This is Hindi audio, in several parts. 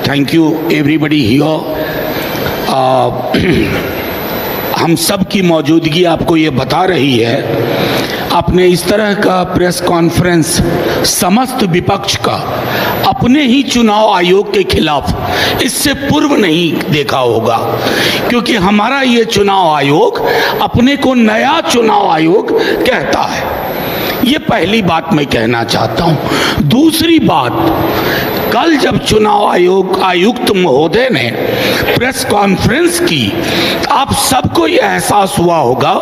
Thank you everybody here. हम सब की मौजूदगी आपको ये बता रही है, आपने इस तरह का प्रेस कॉन्फ्रेंस समस्त विपक्ष का अपने ही चुनाव आयोग के खिलाफ इससे पूर्व नहीं देखा होगा, क्योंकि हमारा ये चुनाव आयोग अपने को नया चुनाव आयोग कहता है। ये पहली बात मैं कहना चाहता हूँ। दूसरी बात, कल जब चुनाव आयोग आयुक्त महोदय ने प्रेस कॉन्फ्रेंस की, आप सबको ये एहसास हुआ होगा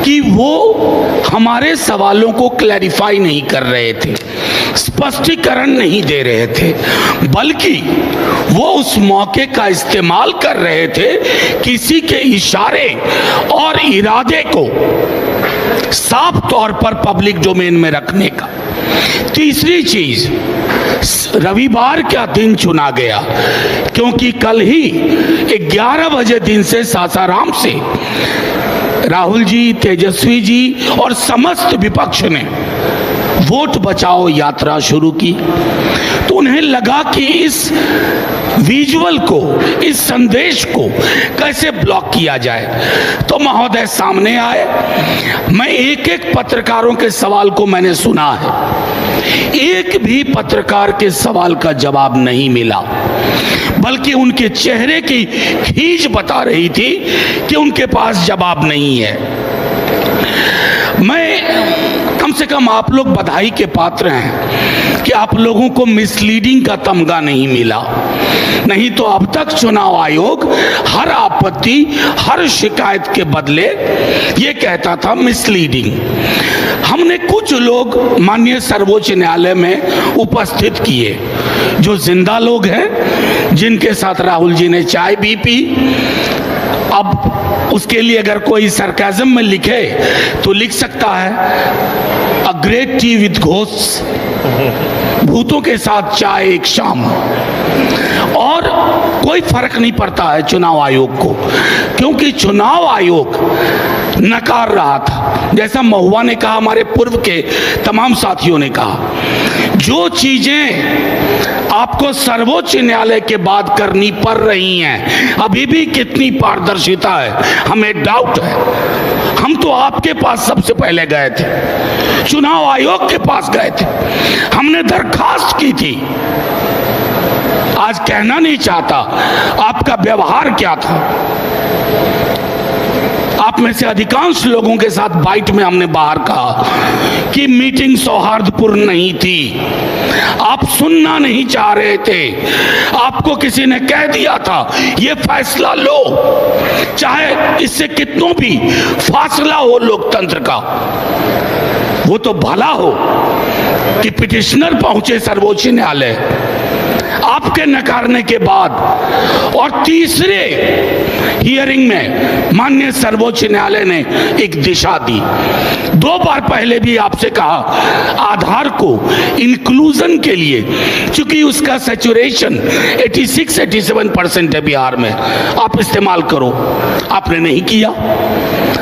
कि वो हमारे सवालों को क्लैरिफाई नहीं कर रहे थे, स्पष्टीकरण नहीं दे रहे थे, बल्कि वो उस मौके का इस्तेमाल कर रहे थे किसी के इशारे और इरादे को साफ तौर पर पब्लिक डोमेन में रखने का। तीसरी चीज, रविवार का दिन चुना गया क्योंकि कल ही 11 बजे दिन से सासाराम से राहुल जी, तेजस्वी जी और समस्त विपक्ष ने वोट बचाओ यात्रा शुरू की। तो उन्हें लगा कि इस विजुअल को, इस संदेश को कैसे ब्लॉक किया जाए, तो महोदय सामने आए। मैं एक एक पत्रकारों के सवाल को मैंने सुना है, एक भी पत्रकार के सवाल का जवाब नहीं मिला, बल्कि उनके चेहरे की खींच बता रही थी कि उनके पास जवाब नहीं है। मैं कम से कम आप लोग बधाई के पात्र हैं कि आप लोगों को मिसलीडिंग का तमगा नहीं मिला, नहीं तो अब तक चुनाव आयोग हर आपत्ति, हर शिकायत के बदले ये कहता था मिसलीडिंग। हमने कुछ लोग माननीय सर्वोच्च न्यायालय में उपस्थित किए, जो जिंदा लोग हैं, जिनके साथ राहुल जी ने चाय भी पी। अब उसके लिए अगर कोई सरकाज़म में लिखे तो लिख सकता है a great T with ghost, भूतों के साथ चाय एक शाम। और कोई फर्क नहीं पड़ता है चुनाव आयोग को, क्योंकि चुनाव आयोग नकार रहा था। जैसा महुआ ने कहा, हमारे पूर्व के तमाम साथियों ने कहा, जो चीजें आपको सर्वोच्च न्यायालय के बाद करनी पड़ रही हैं, अभी भी कितनी पारदर्शिता है हमें डाउट है। हम तो आपके पास सबसे पहले गए थे, चुनाव आयोग के पास गए थे, हमने दरखास्त की थी। आज कहना नहीं चाहता आपका व्यवहार क्या था। आप में से अधिकांश लोगों के साथ बाइट में हमने बाहर कहा कि मीटिंग सौहार्दपूर्ण नहीं थी, आप सुनना नहीं चाह रहे थे। आपको किसी ने कह दिया था ये फैसला लो, चाहे इससे कितनों भी फासला हो लोकतंत्र का। वो तो भला हो कि पिटिशनर पहुंचे सर्वोच्च न्यायालय आपके नकारने के बाद, और तीसरे हियरिंग में माननीय सर्वोच्च न्यायालय ने एक दिशा दी। 2 बार पहले भी आपसे कहा आधार को इंक्लूजन के लिए, चूंकि उसका सैचुरेशन 86-87% है बिहार में, आप इस्तेमाल करो, आपने नहीं किया।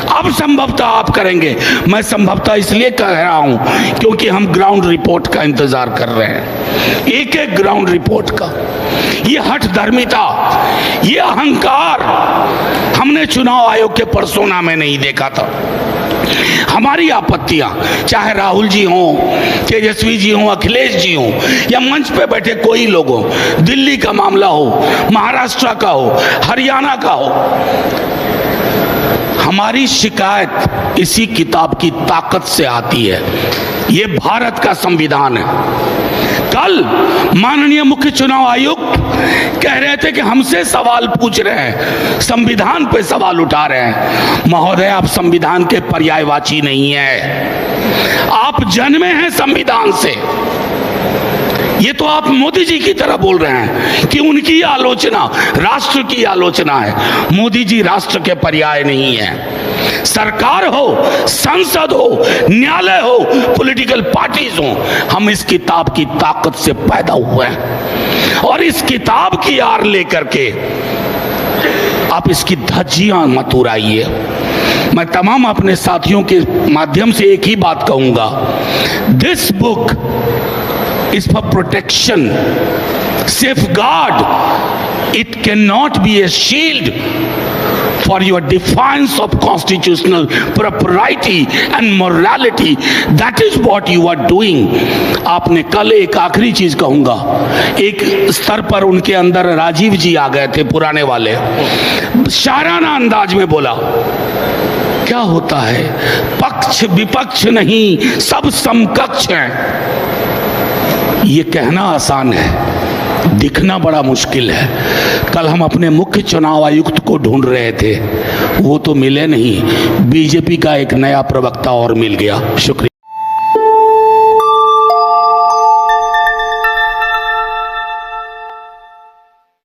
अब संभवतः आप करेंगे। मैं संभवतः इसलिए कह रहा हूं क्योंकि हम ग्राउंड रिपोर्ट का इंतजार कर रहे हैं, एक एक ग्राउंड रिपोर्ट का। ये हठ धर्मिता, ये अहंकार हमने चुनाव आयोग के पर्सोना में नहीं देखा था। हमारी आपत्तियां, चाहे राहुल जी हों, तेजस्वी जी हों, अखिलेश जी हों, या मंच पे बैठे कोई लोग हों, दिल्ली का मामला हो, महाराष्ट्र का हो, हरियाणा का हो, हमारी शिकायत इसी किताब की ताकत से आती है। ये भारत का संविधान है। कल माननीय मुख्य चुनाव आयुक्त कह रहे थे कि हमसे सवाल पूछ रहे हैं, संविधान पे सवाल उठा रहे हैं। महोदय, आप संविधान के पर्यायवाची नहीं है, आप जन्मे हैं संविधान से। ये तो आप मोदी जी की तरह बोल रहे हैं कि उनकी आलोचना राष्ट्र की आलोचना है। मोदी जी राष्ट्र के पर्याय नहीं है। सरकार हो, संसद हो, न्यायालय हो, पॉलिटिकल पार्टीज हो, हम इस किताब की ताकत से पैदा हुए हैं। और इस किताब की आड़ लेकर के आप इसकी धज्जियां मत उड़ाइए। मैं तमाम अपने साथियों के माध्यम से एक ही बात कहूंगा, this book is for protection safeguard. It cannot be a shield for your defiance of constitutional propriety and morality. That is what you are doing. आपने कल एक आखिरी चीज कहूंगा, एक स्तर पर उनके अंदर राजीव जी आ गए थे, पुराने वाले, शाराना अंदाज में बोला, क्या होता है, पक्ष विपक्ष नहीं, सब समकक्ष हैं। ये कहना आसान है, दिखना बड़ा मुश्किल है। कल हम अपने मुख्य चुनाव आयुक्त को ढूंढ रहे थे, वो तो मिले नहीं, बीजेपी का एक नया प्रवक्ता और मिल गया। शुक्रिया।